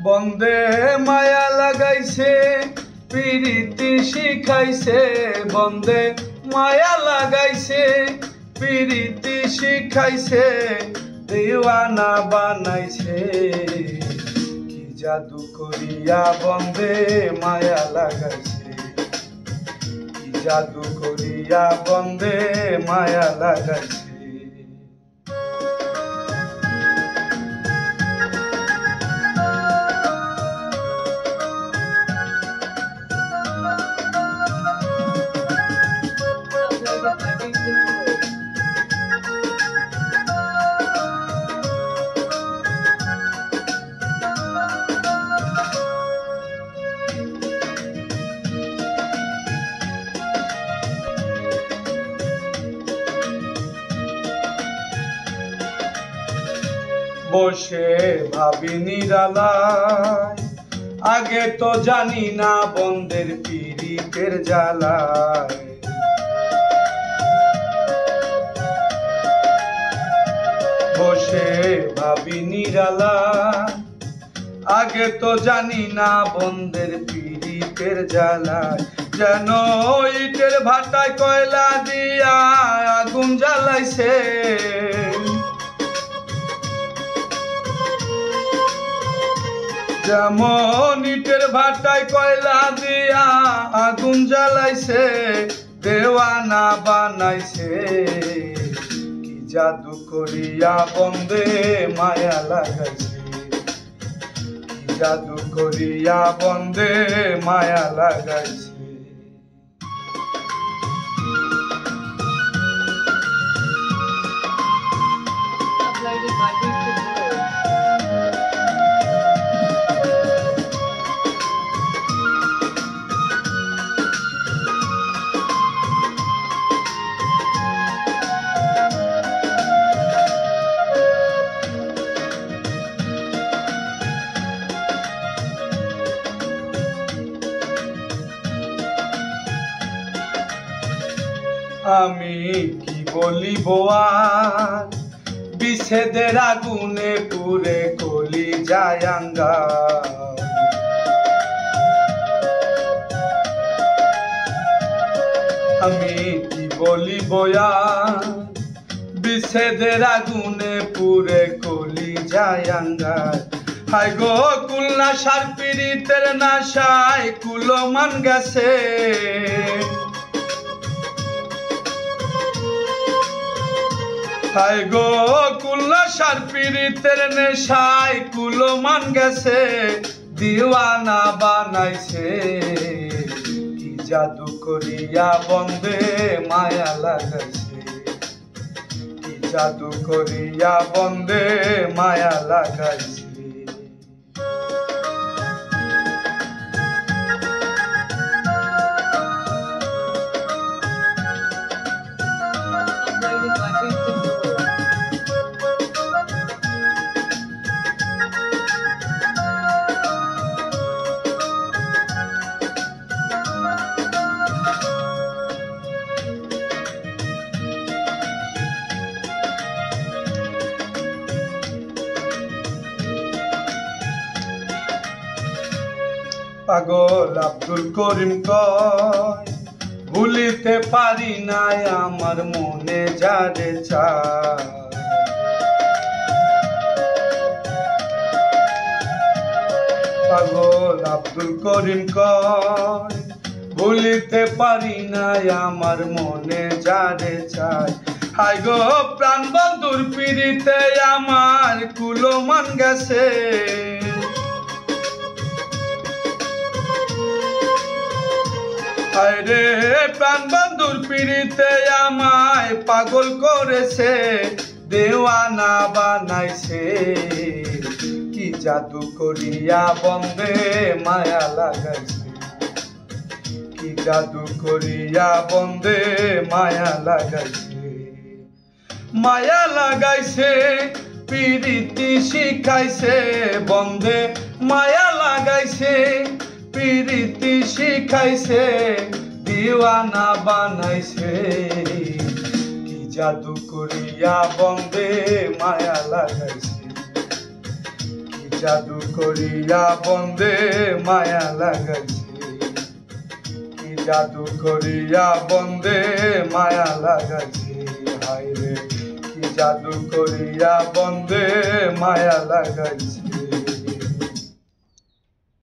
বন্দে মায়া লাগাইছে প্রীতি শিখাইছে, বন্দে মায়া লাগাইছে প্রীতি শিখাইছে, দিওয়ানা বানাইছে। কি জাদু করিয়া বন্দে মায়া লাগাইছে, কি জাদু করিয়া বন্দে মায়া লাগাইছে। বসে ভাবি নিরালায়, আগে তো জানি না বন্দের পীড়িতের জ্বালায়। বসে ভাবি নিরালায়, আগে তো জানি না বন্দের পীড়িতের জ্বালায়। যেন ইটের ভাটায় কয়লা দিয়া আগুন জ্বালাইছে, যেমন ইটের ভাটায় কয়লা দিয়া আগুন জ্বালাইছে, দেওয়ানা বানাইছে। কি জাদু করিয়া বন্দে মায়া লাগাইছে, কি জাদু করিয়া বন্দে মায়া লাগাইছে। আমি কি বলিব আর, বিচ্ছেদের আগুনে পুড়ে কলি যায় আঙ্গার। আমি কি বলিব আর, বিচ্ছেদের আগুনে পুড়ে কলি যায় আঙ্গার। হাই গো কুলনা সার পীড়িতের নাশায় কুলমান গেছে, হাই গো কুল্লা সার পীড়িতের নেশায় কুলমান গেছে, দিওয়ানা বানাইছে। কি জাদু করিয়া বন্দে মায়া লাগাইছে, কি জাদু করিয়া বন্দে মায়া লাগাইছে। পাগল আব্দুল করিম কয়, ভুলিতে পারি নাই আমার মনে যারে চায়। পাগল আব্দুল করিম কয়, ভুলিতে পারি নাই আমার মনে যারে চায়। হাই গো প্রাণ বন্ধুর পীড়িতে আমার কুলমান গেছে, হায় রে প্রাণ বন্ধুর পীড়িতে আমায় পাগল করেছে, দেওয়ানা বানাইছে। কি জাদু করিয়া বন্দে মায়া লাগাইছে, কি জাদু করিয়া বন্দে মায়া লাগাইছে। মায়া লাগাইছে পিরিতি শিখাইছে বন্ধে মায়া লাগাইছে পিরিতি শিখাইছে দিওয়ানা বানাইছে কি জাদু করিয়া বন্ধে মায়া লাগাইছে কি জাদু করিয়া বন্ধে মায়া লাগাইছে কি জাদু করিয়া বন্ধে মায়া লাগাইছে হায় রে কি জাদু করিয়া বন্ধে মায়া লাগাইছে।